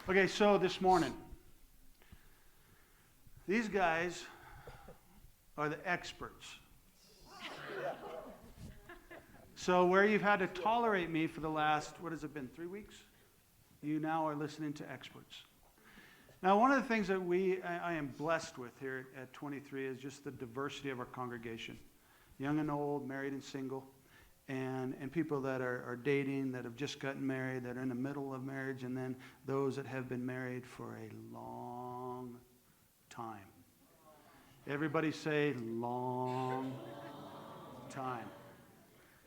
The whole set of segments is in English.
Okay, so this morning, these guys are the experts. So where you've had to tolerate me for the last, what has it been, 3 weeks? You now are listening to experts. Now, one of the things that I am blessed with here at 23 is just the diversity of our congregation. Young and old, married and single, and people that are dating, that have just gotten married, that are in the middle of marriage, and then those that have been married for a long time. Everybody say long time.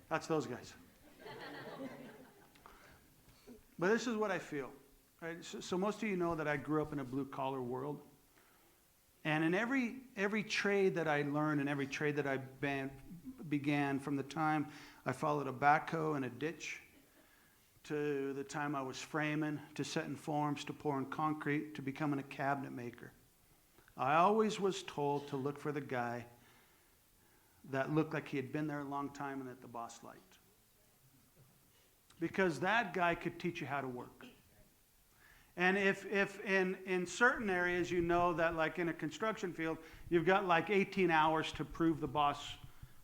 That's those guys. But this is what I feel. Right? So most of you know that I grew up in a blue-collar world. And in every trade that I learned and every trade that I began from the time I followed a backhoe in a ditch to the time I was framing, to setting forms, to pouring concrete, to becoming a cabinet maker. I always was told to look for the guy that looked like he had been there a long time and that the boss liked. Because that guy could teach you how to work. And if in certain areas you know that, like in a construction field, you've got like 18 hours to prove the boss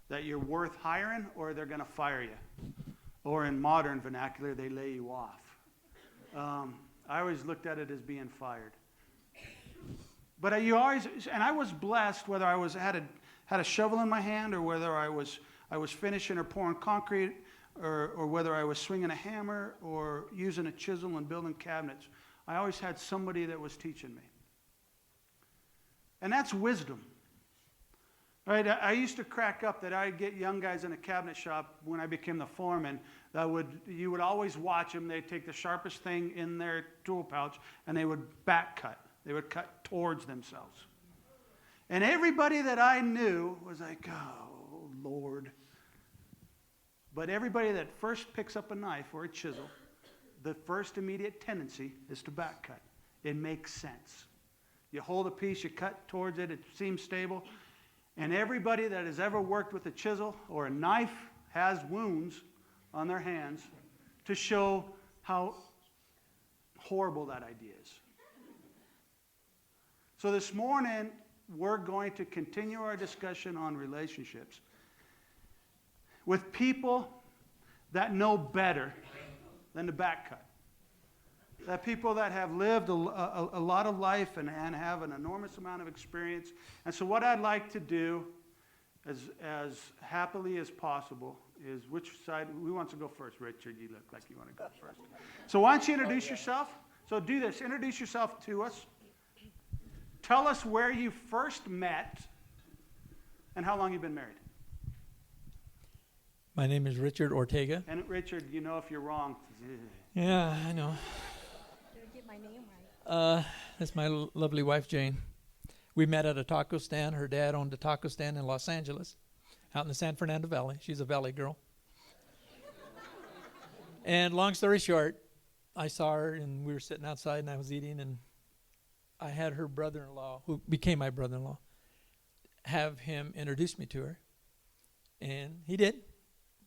that you're worth hiring or they're going to fire you. Or in modern vernacular, they lay you off. I always looked at it as being fired. But you always, and I was blessed whether I had a shovel in my hand or whether I was finishing or pouring concrete or whether I was swinging a hammer or using a chisel and building cabinets. I always had somebody that was teaching me. And that's wisdom. Right? I used to crack up that I'd get young guys in a cabinet shop when I became the foreman you would always watch them. They'd take the sharpest thing in their tool pouch and they would back cut. They would cut towards themselves. And everybody that I knew was like, oh, Lord. But everybody that first picks up a knife or a chisel, the first immediate tendency is to back cut. It makes sense. You hold a piece, you cut towards it, it seems stable. And everybody that has ever worked with a chisel or a knife has wounds on their hands to show how horrible that idea is. So this morning, we're going to continue our discussion on relationships with people that know better than to back cut. That people that have lived a lot of life and have an enormous amount of experience. And so what I'd like to do, as happily as possible, is which side, who wants to go first? Richard, you look like you want to go first. So why don't you introduce yourself? So do this, introduce yourself to us. Tell us where you first met and how long you've been married. My name is Richard Ortega. And Richard, you know if you're wrong. Yeah, I know. Did I get my name right? That's my lovely wife, Jane. We met at a taco stand. Her dad owned a taco stand in Los Angeles, out in the San Fernando Valley. She's a valley girl. And long story short, I saw her, and we were sitting outside, and I was eating, and I had her brother-in-law, who became my brother-in-law, have him introduce me to her. And he did.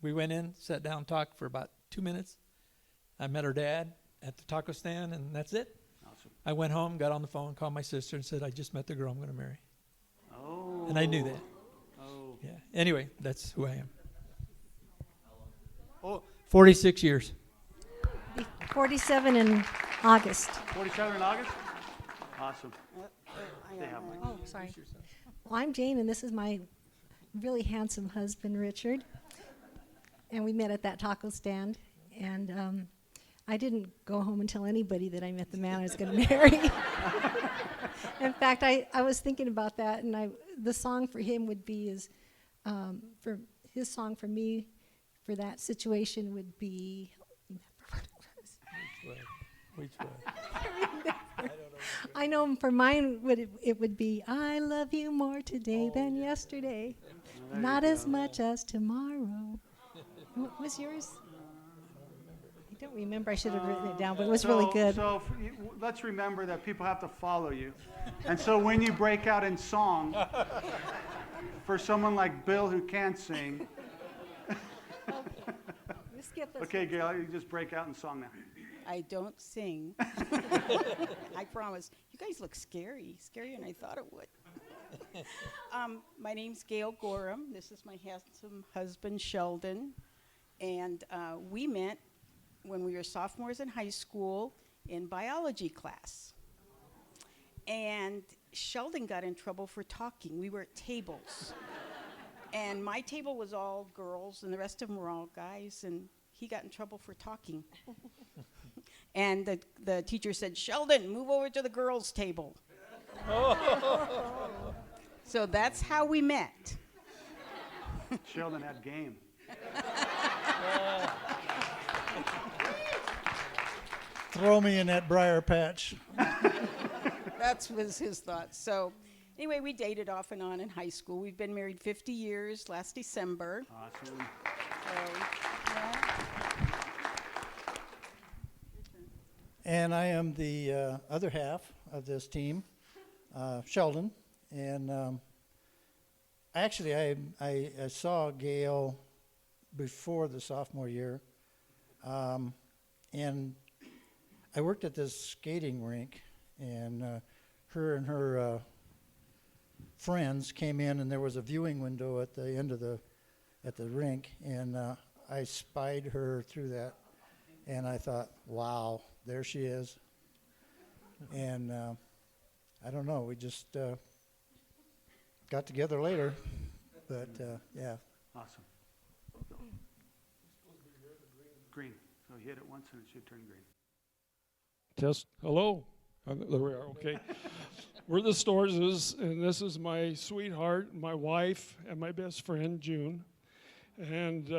We went in, sat down, talked for about 2 minutes. I met her dad at the taco stand, and that's it. Awesome. I went home, got on the phone, called my sister, and said, I just met the girl I'm going to marry. Oh. And I knew that. Oh. Yeah. Anyway, that's who I am. Oh, 46 years. 47 in August. 47 in August? Awesome. They have one. Oh, sorry. Well, I'm Jane, and this is my really handsome husband, Richard. And we met at that taco stand. And I didn't go home and tell anybody that I met the man I was going to marry. In fact, I was thinking about that, and the song for him would be for his song for me for that situation would be. Which way? I know for mine it would be I love you more today than yesterday, not as much as tomorrow. What was yours? I don't remember. I should have written it down, but it was really good. So let's remember that people have to follow you. And so when you break out in song, for someone like Bill who can't sing. Okay, Okay, Gail, you just break out in song now. I don't sing. I promise. You guys look scary, scarier than I thought it would. My name's Gail Gorham. This is my handsome husband, Sheldon. And we met when we were sophomores in high school in biology class. And Sheldon got in trouble for talking. We were at tables. And my table was all girls, and the rest of them were all guys, and he got in trouble for talking. And the teacher said, Sheldon, move over to the girls' table. So that's how we met. Sheldon had game. Throw me in that briar patch. That was his thought. So anyway, we dated off and on in high school. We've been married 50 years last December. Awesome. So, yeah. And I am the other half of this team, Sheldon. And actually, I saw Gail before the sophomore year. And I worked at this skating rink, and her and her friends came in, and there was a viewing window at the end of the rink, and I spied her through that, and I thought, wow, there she is. And I don't know, we just got together later, but yeah. Awesome. Green. So hit it once and it should turn green. Test. Hello. There we are. Okay. We're the Storrs, and this is my sweetheart, my wife, and my best friend, June. And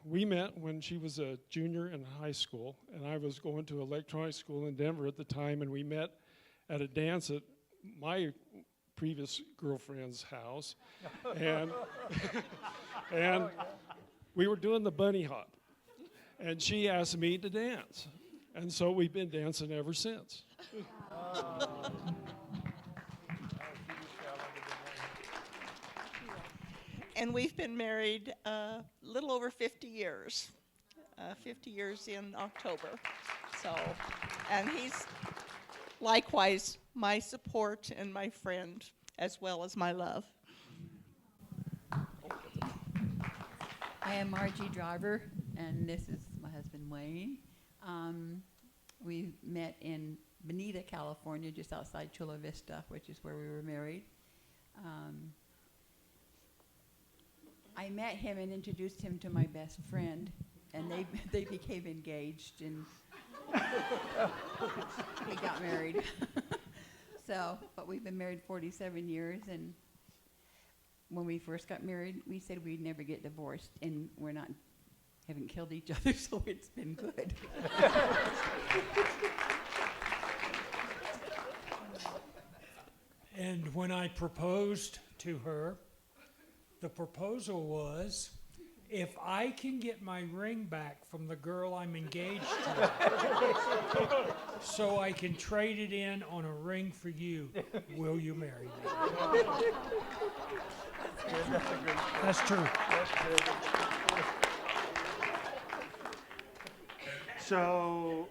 we met when she was a junior in high school, and I was going to electronic school in Denver at the time, and we met at a dance at my previous girlfriend's house. And, and we were doing the bunny hop, and she asked me to dance. And so we've been dancing ever since. And we've been married a little over 50 years, 50 years in October. So, and he's likewise my support and my friend, as well as my love. I am Margie Driver, and this is my husband, Wayne. We met in Bonita, California, just outside Chula Vista, which is where we were married. I met him and introduced him to my best friend, and they became engaged, and we got married. So, but we've been married 47 years, and when we first got married, we said we'd never get divorced, and haven't killed each other, so it's been good. And when I proposed to her, the proposal was, if I can get my ring back from the girl I'm engaged to, so I can trade it in on a ring for you, will you marry me? That's true. So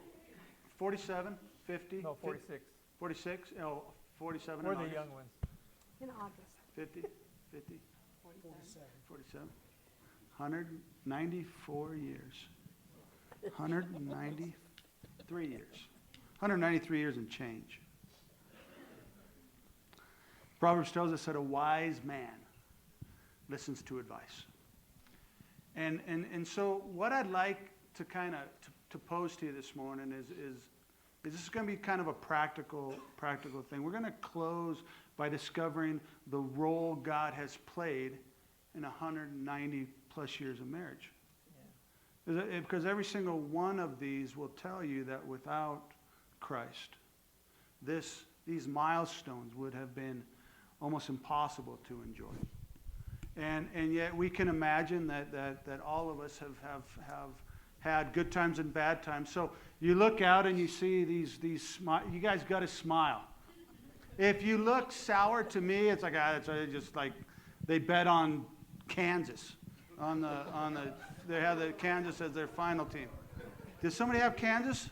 47, 50? No, 46. 46? Oh, 47 We're in the August. young ones. In August. 50? 50? 47. 194 years. 193 years. 193 years and change. Proverbs tells us that a wise man listens to advice. And so what I'd like to kind of to pose to you this morning is this is going to be kind of a practical thing. We're going to close by discovering the role God has played in 190 plus years of marriage. Yeah. Because every single one of these will tell you that without Christ, these milestones would have been almost impossible to enjoy. And yet we can imagine that all of us have had good times and bad times. So you look out and you see these you guys got to smile. If you look sour to me, it's like it's just like they bet on Kansas they have the Kansas as their final team. Does somebody have Kansas?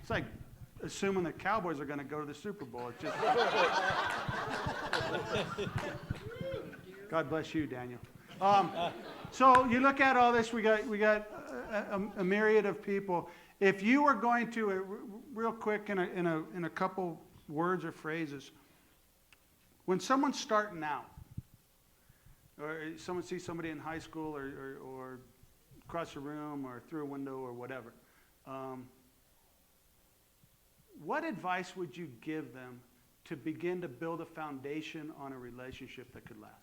It's like assuming the Cowboys are going to go to the Super Bowl. It's just God bless you, Daniel. So you look at all this. We got a myriad of people. If you were going to, real quick, in a couple words or phrases, when someone's starting out, or someone sees somebody in high school or across the room or through a window or whatever, what advice would you give them to begin to build a foundation on a relationship that could last?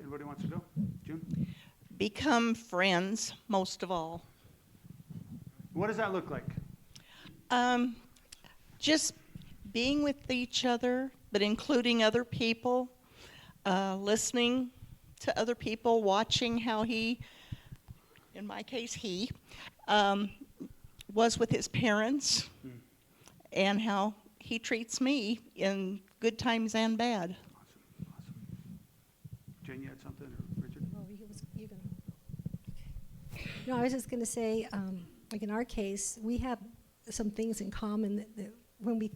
Anybody wants to go? June? Become friends, most of all. What does that look like? Just being with each other, but including other people, listening to other people, watching how he, in my case, he, was with his parents, and how he treats me in good times and bad. Awesome. Jen, you had something, or Richard? Oh, you're gonna. Okay. No, I was just going to say, like in our case, we have some things in common that when we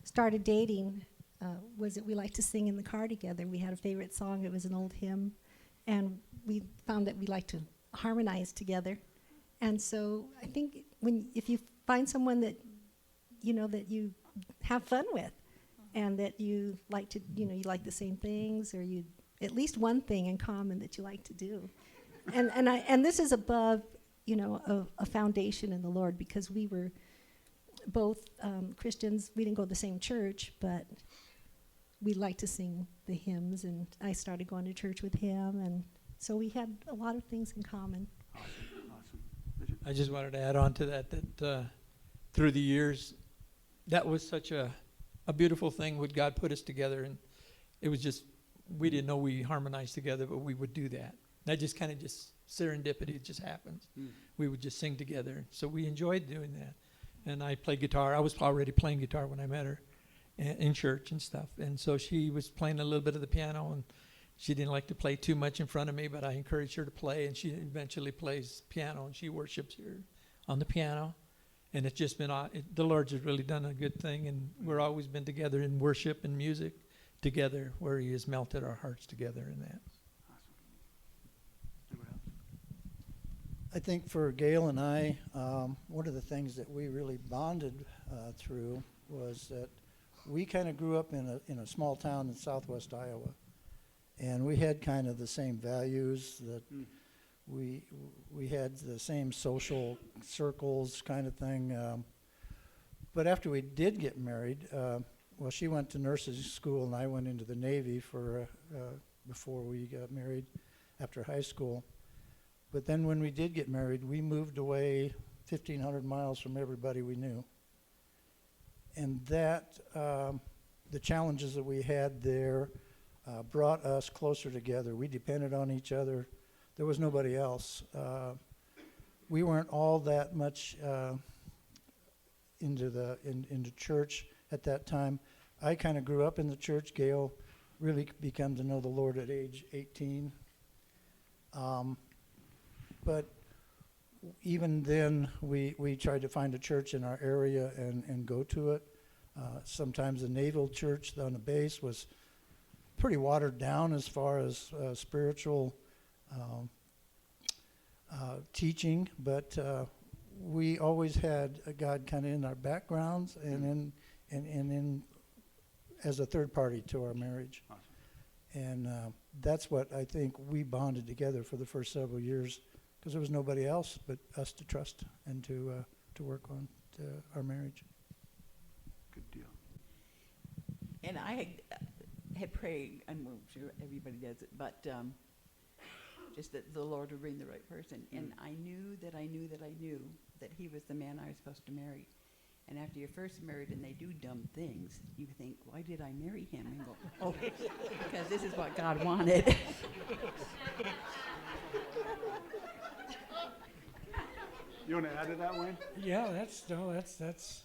started dating, was that we liked to sing in the car together. We had a favorite song. It was an old hymn, and we found that we liked to harmonize together. And so I think if you find someone that that you have fun with, and that you like to, you like the same things, or you at least one thing in common that you like to do, and this is above a foundation in the Lord, because we were both Christians. We didn't go to the same church, but we liked to sing the hymns, and I started going to church with him, and so we had a lot of things in common. Awesome. Richard? I just wanted to add on to that through the years, that was such a beautiful thing when God put us together, and it was just, we didn't know we harmonized together, but we would do that. That just kind of just serendipity, it just happens. We would just sing together, so we enjoyed doing that. And I played guitar. I was already playing guitar when I met her in church and stuff, and so she was playing a little bit of the piano, and she didn't like to play too much in front of me, but I encouraged her to play, and she eventually plays piano, and she worships here on the piano. And it's just been, the Lord's has really done a good thing, and we're always been together in worship and music together, where he has melted our hearts together in that. Awesome. Anybody else? I think for Gail and I, one of the things that we really bonded through was that we kind of grew up in a small town in southwest Iowa, and we had kind of the same values that we had the same social circles kind of thing. But after we did get married, well, she went to nursing school and I went into the Navy before we got married after high school. But then when we did get married, we moved away 1,500 miles from everybody we knew. And that, the challenges that we had there brought us closer together. We depended on each other. There was nobody else. We weren't all that much into church at that time. I kind of grew up in the church. Gail really began to know the Lord at age 18. But even then, we tried to find a church in our area and go to it. Sometimes the naval church on the base was pretty watered down as far as spiritual teaching, but we always had God kind of in our backgrounds and in as a third party to our marriage. Awesome. And that's what I think we bonded together for the first several years, because there was nobody else but us to trust and to work on our marriage. Good deal. And I had prayed, and I'm sure everybody does it, but just that the Lord would bring the right person. And I knew that he was the man I was supposed to marry. And after you're first married and they do dumb things, you think, why did I marry him? And go, oh, because this is what God wanted. You want to add to that, Wayne? Yeah, that's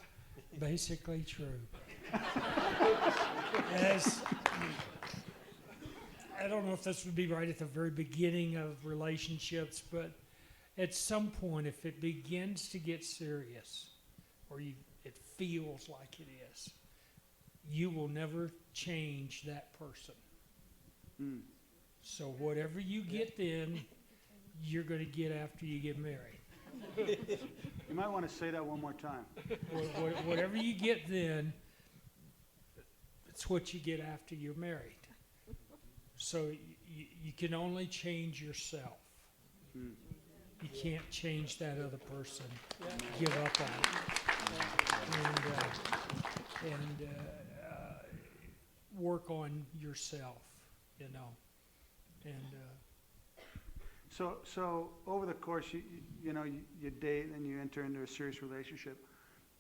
basically true. As I don't know if this would be right at the very beginning of relationships, but at some point, if it begins to get serious, or it feels like it is, you will never change that person. Mm. So whatever you get then, you're going to get after you get married. You might want to say that one more time. Whatever you get then, it's what you get after you're married. So you can only change yourself. Mm. You can't change that other person. Give up on it. And work on yourself, you know. And So over the course, you date and you enter into a serious relationship.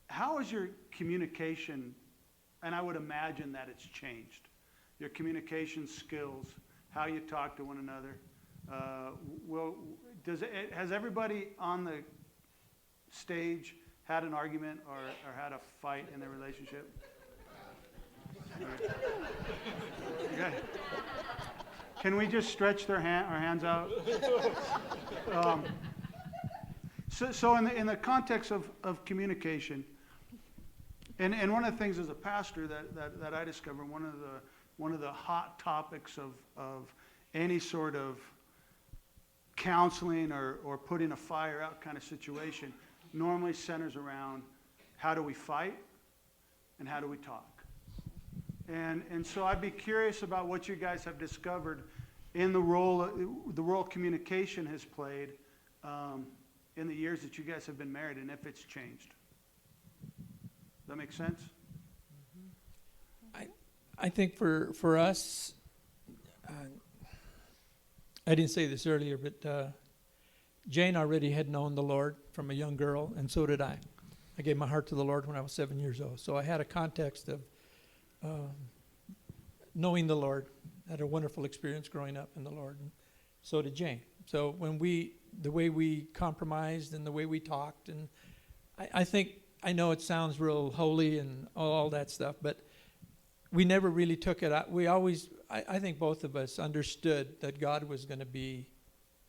How is your communication? And I would imagine that it's changed. Your communication skills, how you talk to one another. Has everybody on the stage had an argument or had a fight in their relationship? Okay. Can we just stretch our hands out? So in the context of communication, and one of the things as a pastor that I discovered, one of the hot topics of any sort of counseling or putting a fire out kind of situation normally centers around how do we fight and how do we talk. And so I'd be curious about what you guys have discovered in the role communication has played in the years that you guys have been married, and if it's changed. Does that make sense? I think for us, I didn't say this earlier, but Jane already had known the Lord from a young girl, and so did I. I gave my heart to the Lord when I was 7 years old. So I had a context of knowing the Lord. Had a wonderful experience growing up in the Lord, and so did Jane. So when the way we compromised and the way we talked, and I think, I know it sounds real holy and all that stuff, but we never really took it out. We always, I think both of us understood that God was going to be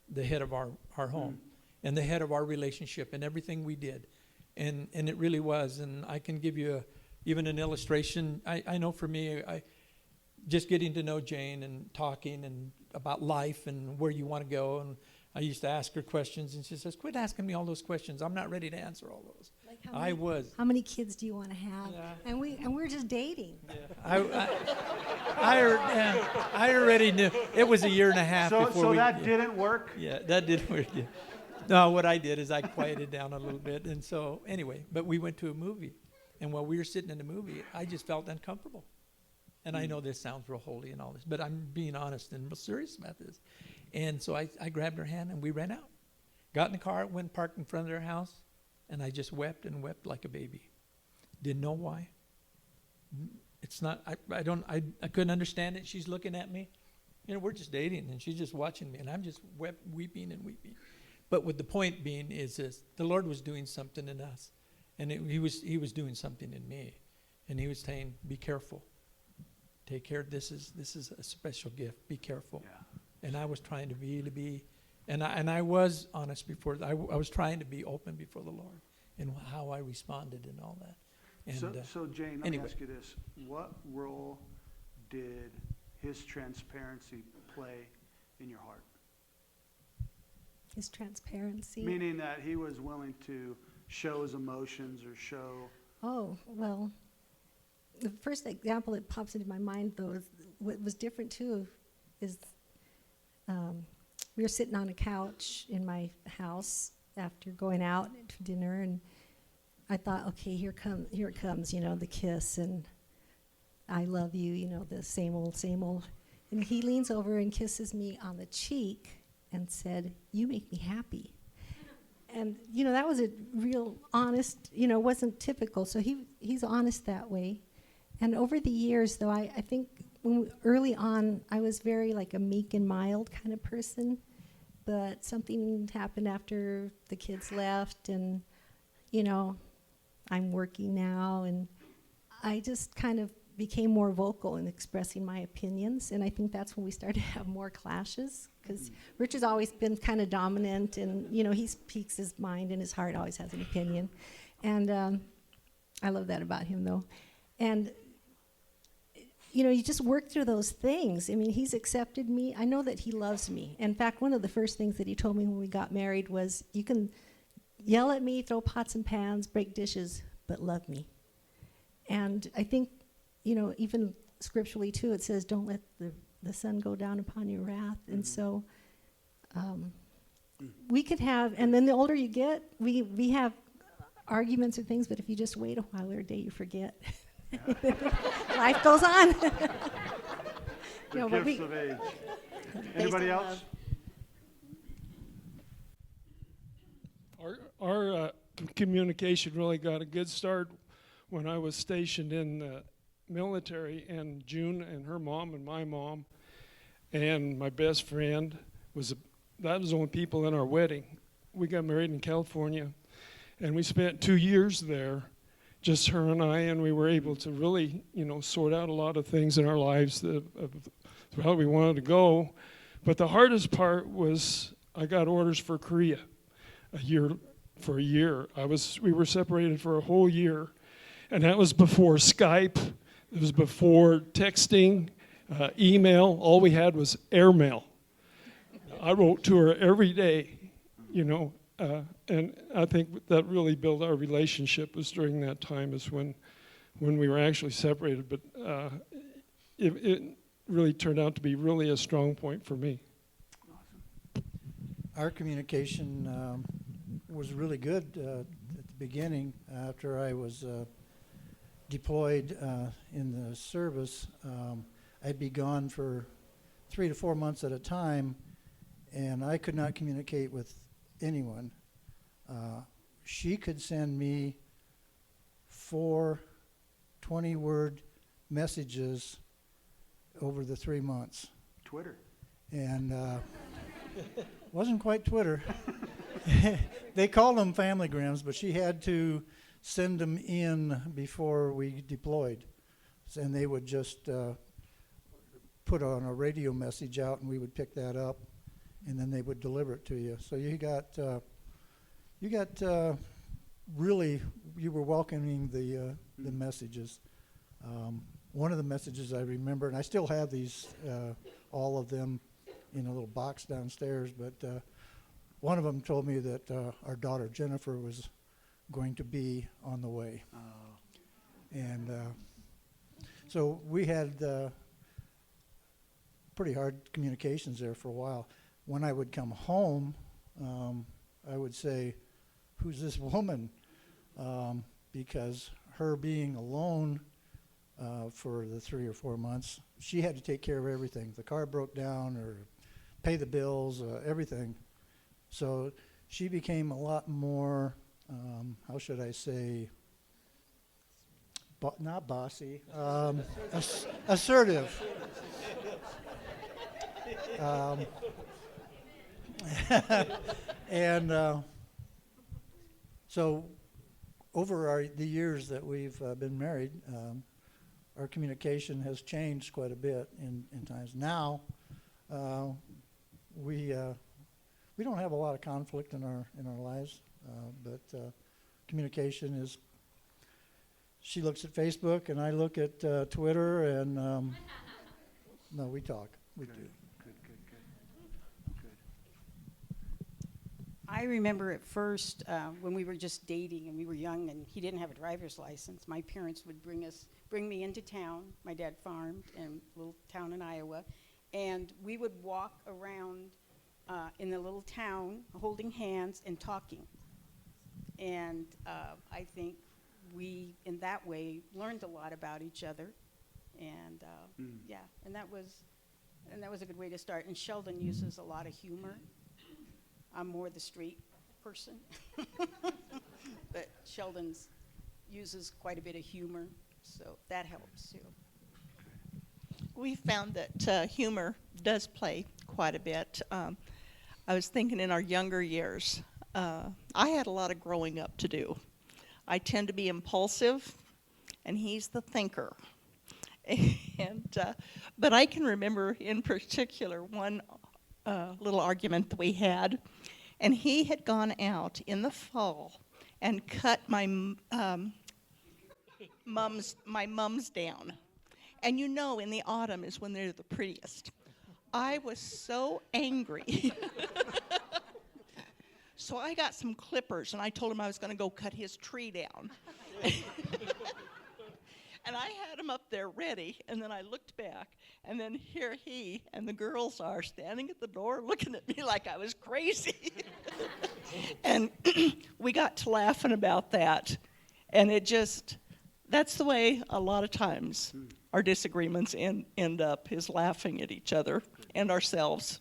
the head of our home and the head of our relationship and everything we did. And it really was. And I can give you even an illustration. I know for me, just getting to know Jane and talking and about life and where you want to go. And I used to ask her questions, and she says, "Quit asking me all those questions. I'm not ready to answer all those." Like How many kids do you want to have? Yeah. And we're just dating. Yeah. I already knew. It was a year and a half before So we... that didn't work? Yeah, that didn't work. Yeah. No, what I did is I quieted down a little bit. And so, anyway, but we went to a movie. And while we were sitting in the movie, I just felt uncomfortable. And I know this sounds real holy and all this, but I'm being honest and real serious about this. And so I grabbed her hand and we ran out. Got in the car, went parked in front of their house, and I just wept and wept like a baby. Didn't know why. It's not, I couldn't understand it. She's looking at me. We're just dating, and she's just watching me, and I'm just weeping and weeping. But with the point being is this, the Lord was doing something in us, and he was doing something in me. And he was saying, be careful. Take care. This is a special gift. Be careful. Yeah. And I was trying to be, and I was honest before. I was trying to be open before the Lord and how I responded and all that. And, so Jane, let me ask you this: what role did his transparency play in your heart? His transparency. Meaning that he was willing to show his emotions or show. Oh well. The first example that pops into my mind, though, is what was different, too, is we were sitting on a couch in my house after going out to dinner, and I thought, okay, here it comes, the kiss, and I love you, the same old. And he leans over and kisses me on the cheek and said, "You make me happy." And, that was a real honest, wasn't typical, so he's honest that way. And over the years, though, I think early on, I was very like a meek and mild kind of person. But something happened after the kids left, and, I'm working now. And I just kind of became more vocal in expressing my opinions, and I think that's when we started to have more clashes, because Rich has always been kind of dominant, and he speaks his mind, and his heart always has an opinion, and I love that about him, though. And you just work through those things. I mean, he's accepted me. I know that he loves me. In fact, one of the first things that he told me when we got married was, you can yell at me, throw pots and pans, break dishes, but love me. And I think, even scripturally too, it says, don't let the sun go down upon your wrath. And so we could have, and then the older you get, we have arguments or things, but if you just wait a while or a day, you forget. Life goes on. The gifts of age. Anybody else? Our communication really got a good start when I was stationed in the military, and June and her mom and my mom and my best friend that was the only people in our wedding. We got married in California, and we spent 2 years there, just her and I, and we were able to really, sort out a lot of things in our lives of how we wanted to go. But the hardest part was I got orders for Korea for a year. We were separated for a whole year, and that was before Skype. It was before texting, email. All we had was airmail. I wrote to her every day, and I think that really built our relationship was during that time is when we were actually separated. But it really turned out to be really a strong point for me. Our communication was really good at the beginning. After I was deployed in the service, I'd be gone for 3 to 4 months at a time, and I could not communicate with anyone. She could send me 4 20-word messages over the 3 months. Twitter. And wasn't quite Twitter. They called them familygrams, but she had to send them in before we deployed. And they would just put on a radio message out, and we would pick that up, and then they would deliver it to you. So you were welcoming the messages. One of the messages I remember, and I still have these, all of them in a little box downstairs, but one of them told me that our daughter Jennifer was going to be on the way. And so we had pretty hard communications there for a while. When I would come home, I would say, "Who's this woman?" Because her being alone for the 3 or 4 months, she had to take care of everything. The car broke down, or pay the bills, everything. So she became a lot more, how should I say, not bossy, assertive. And so over the years that we've been married, our communication has changed quite a bit in times. Now, we don't have a lot of conflict in our lives, but communication is. She looks at Facebook, and I look at Twitter, and no, we talk. We do. Good. I remember at first when we were just dating and we were young and he didn't have a driver's license, my parents would bring me into town. My dad farmed in a little town in Iowa, and we would walk around in the little town holding hands and talking. And I think we, in that way, learned a lot about each other. And yeah, and that was a good way to start. And Sheldon uses a lot of humor. I'm more the straight person, but Sheldon uses quite a bit of humor, so that helps too. We found that humor does play quite a bit. I was thinking in our younger years, I had a lot of growing up to do. I tend to be impulsive, and he's the thinker. And but I can remember in particular one little argument that we had, and he had gone out in the fall and cut my mums down. And you know, in the autumn is when they're the prettiest. I was so angry. So I got some clippers, and I told him I was going to go cut his tree down. And I had him up there ready, and then I looked back, and then here he and the girls are standing at the door looking at me like I was crazy. And we got to laughing about that. And it just, that's the way a lot of times our disagreements end up, is laughing at each other and ourselves.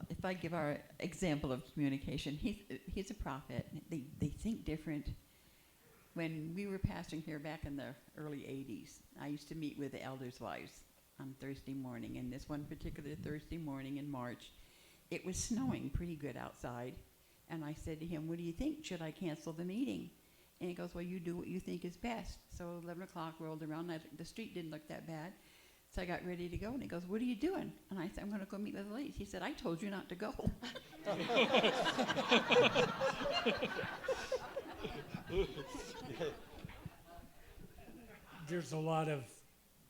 If I give our example of communication, he's a prophet. They think different. When we were pastoring here back in the early 80s, I used to meet with the elders' wives on Thursday morning. And this one particular Thursday morning in March, it was snowing pretty good outside. And I said to him, "What do you think? Should I cancel the meeting?" And he goes, "Well, you do what you think is best." So 11 o'clock rolled around. The street didn't look that bad. So I got ready to go, and he goes, "What are you doing?" And I said, "I'm going to go meet with the ladies." He said, "I told you not to go." There's a lot of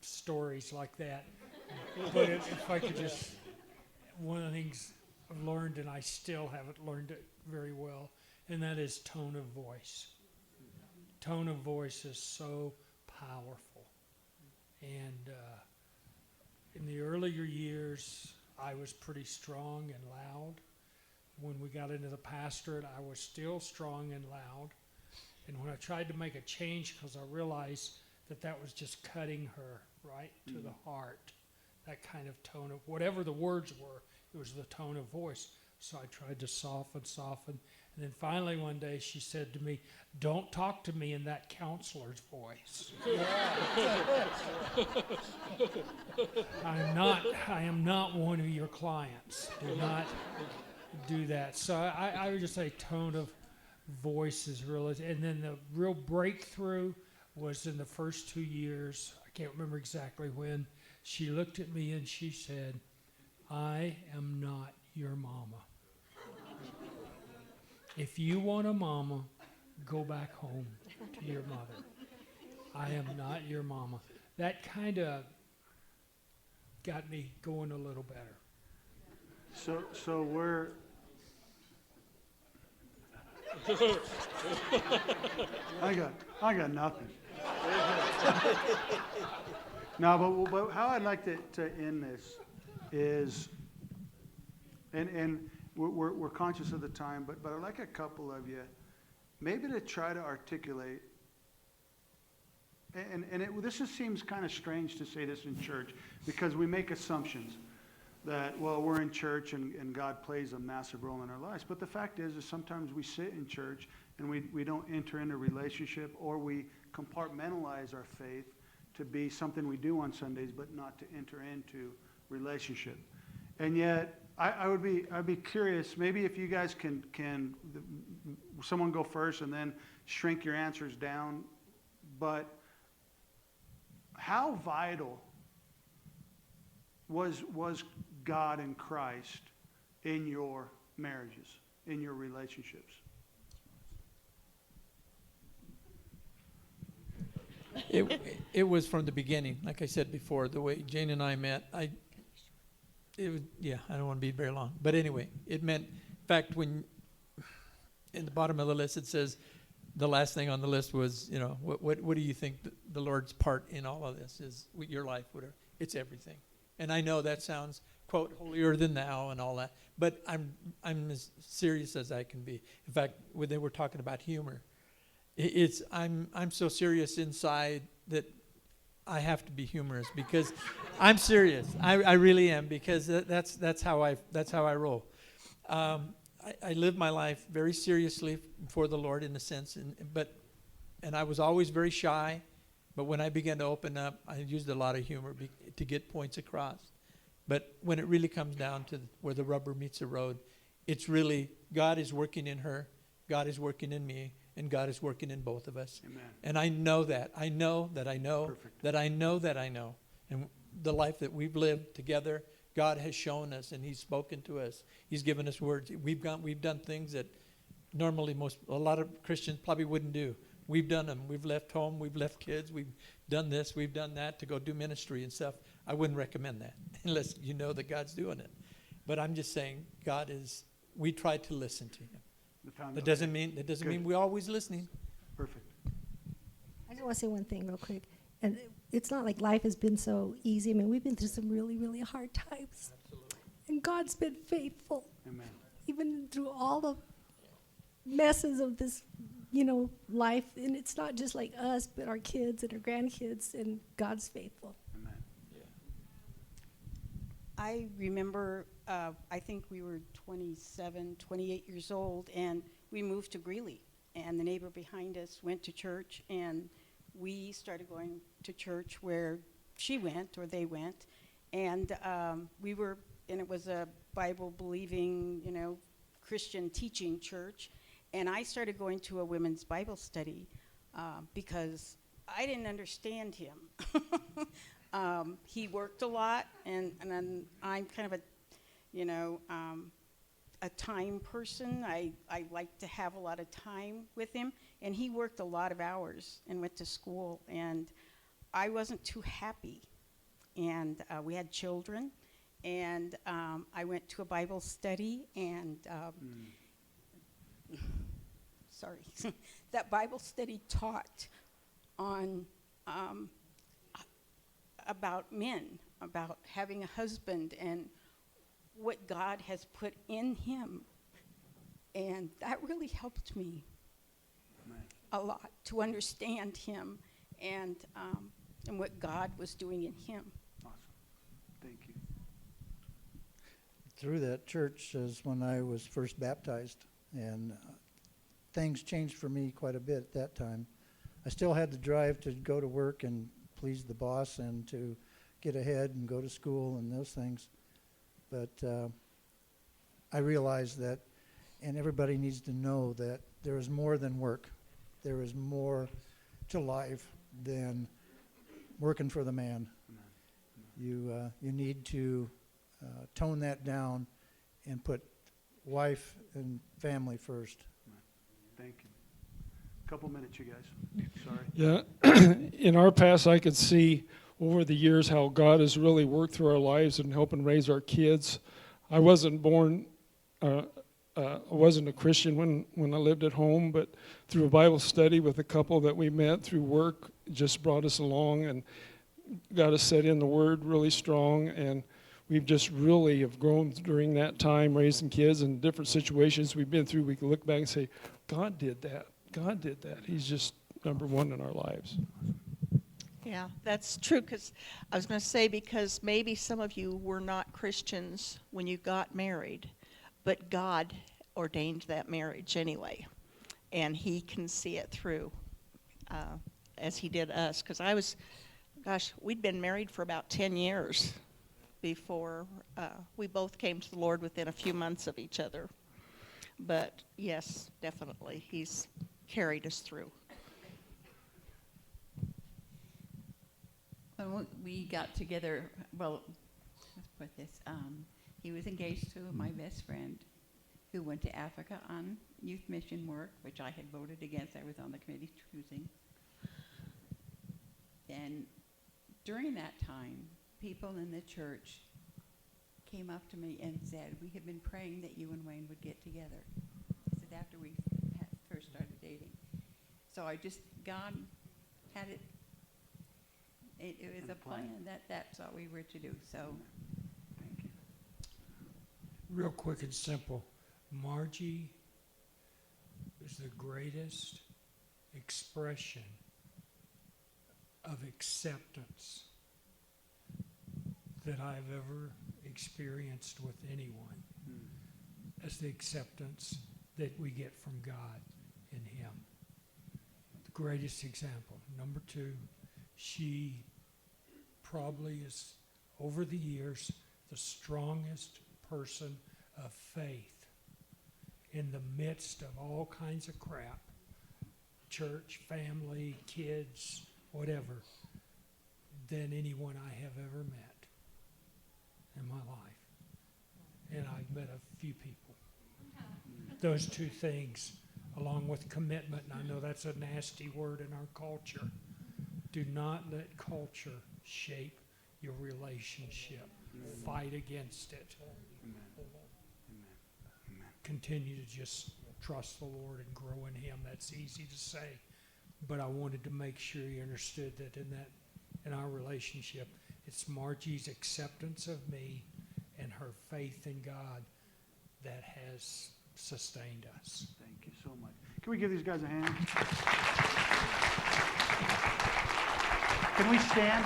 stories like that. But if I could just, one of the things I've learned, and I still haven't learned it very well, and that is tone of voice. Tone of voice is so powerful. And in the earlier years, I was pretty strong and loud. When we got into the pastorate, I was still strong and loud. And when I tried to make a change, because I realized that was just cutting her right to the heart, that kind of tone of, whatever the words were, it was the tone of voice. So I tried to soften. And then finally one day she said to me, "Don't talk to me in that counselor's voice." I am not one of your clients. Do not do that. So I would just say tone of voice is real. And then the real breakthrough was in the first 2 years. I can't remember exactly when. She looked at me and she said, "I am not your mama. If you want a mama, go back home to your mother. I am not your mama." That kind of got me going a little better. So we're. I got nothing. No, but how I'd like to end this is, and we're conscious of the time, but I'd like a couple of you maybe to try to articulate. This just seems kind of strange to say this in church, because we make assumptions that, well, we're in church and God plays a massive role in our lives. But the fact is sometimes we sit in church and we don't enter into a relationship, or we compartmentalize our faith to be something we do on Sundays, but not to enter into relationship. And yet, I'd be curious, maybe if you guys can someone go first and then shrink your answers down. But how vital was God and Christ in your marriages, in your relationships? It was from the beginning. Like I said before, the way Jane and I met, I don't want to be very long. But anyway, it meant, in fact, when in the bottom of the list it says, the last thing on the list was, what do you think the Lord's part in all of this is? Your life, whatever. It's everything. And I know that sounds, quote, holier than thou and all that, but I'm as serious as I can be. In fact, when they were talking about humor, I'm so serious inside that I have to be humorous, because I'm serious. I really am, because that's how I roll. I live my life very seriously for the Lord, in a sense, and I was always very shy. But when I began to open up, I used a lot of humor to get points across. But when it really comes down to where the rubber meets the road, it's really God is working in her, God is working in me, and God is working in both of us. Amen. And I know that. I know that I know Perfect. that I know that I know. And the life that we've lived together, God has shown us, and He's spoken to us. He's given us words. We've done things that normally a lot of Christians probably wouldn't do. We've done them. We've left home. We've left kids. We've done this. We've done that to go do ministry and stuff. I wouldn't recommend that unless you know that God's doing it. But I'm just saying, we try to listen to Him. That doesn't mean we're always listening. Perfect. I just want to say one thing real quick. And it's not like life has been so easy. I mean, we've been through some really, really hard times. Absolutely. And God's been faithful. Amen. Even through all the messes of this, life. And it's not just like us, but our kids and our grandkids, and God's faithful. Amen. I remember, I think we were 27, 28 years old, and we moved to Greeley. And the neighbor behind us went to church, and we started going to church where she went, or they went. And it was a Bible-believing, Christian teaching church. And I started going to a women's Bible study because I didn't understand him. He worked a lot, and I'm kind of a time person. I like to have a lot of time with him, and he worked a lot of hours and went to school, and I wasn't too happy. And we had children, and I went to a Bible study, and that Bible study taught on about men, about having a husband, and what God has put in him. And that really helped me a lot to understand him and what God was doing in him. Awesome. Thank you. Through that church is when I was first baptized, and things changed for me quite a bit at that time. I still had to drive to go to work and please the boss and to get ahead and go to school and those things. But I realized that, and everybody needs to know that there is more than work. There is more to life than working for the man. You need to tone that down and put wife and family first. Thank you. Couple minutes, you guys. Sorry. Yeah, in our past, I could see over the years how God has really worked through our lives and helping raise our kids. I wasn't born, I wasn't a Christian when I lived at home, but through a Bible study with a couple that we met through work, just brought us along and got us set in the Word really strong. And we've just really have grown during that time, raising kids in different situations we've been through. We can look back and say, God did that. God did that. He's just number one in our lives. Yeah, that's true, because I was going to say, because maybe some of you were not Christians when you got married, but God ordained that marriage anyway, and He can see it through as He did us. Because we'd been married for about 10 years before we both came to the Lord within a few months of each other. But yes, definitely, He's carried us through. When we got together, well, let's put this, he was engaged to my best friend who went to Africa on youth mission work, which I had voted against. I was on the committee choosing. And during that time, people in the church came up to me and said, we have been praying that you and Wayne would get together. This is after we first started dating. So God had it. It was a plan that's all we were to do. So, Thank you. Real quick and simple. Margie is the greatest expression of acceptance that I've ever experienced with anyone. As the acceptance that we get from God in Him. The greatest example. Number two, she probably is, over the years, the strongest person of faith in the midst of all kinds of crap church, family, kids, whatever, than anyone I have ever met in my life. And I've met a few people. Those two things, along with commitment, and I know that's a nasty word in our culture. Do not let culture shape your relationship. Fight against it. Continue to just trust the Lord and grow in Him. That's easy to say, but I wanted to make sure you understood that in our relationship, it's Margie's acceptance of me and her faith in God that has sustained us. Thank you so much. Can we give these guys a hand? Can we stand?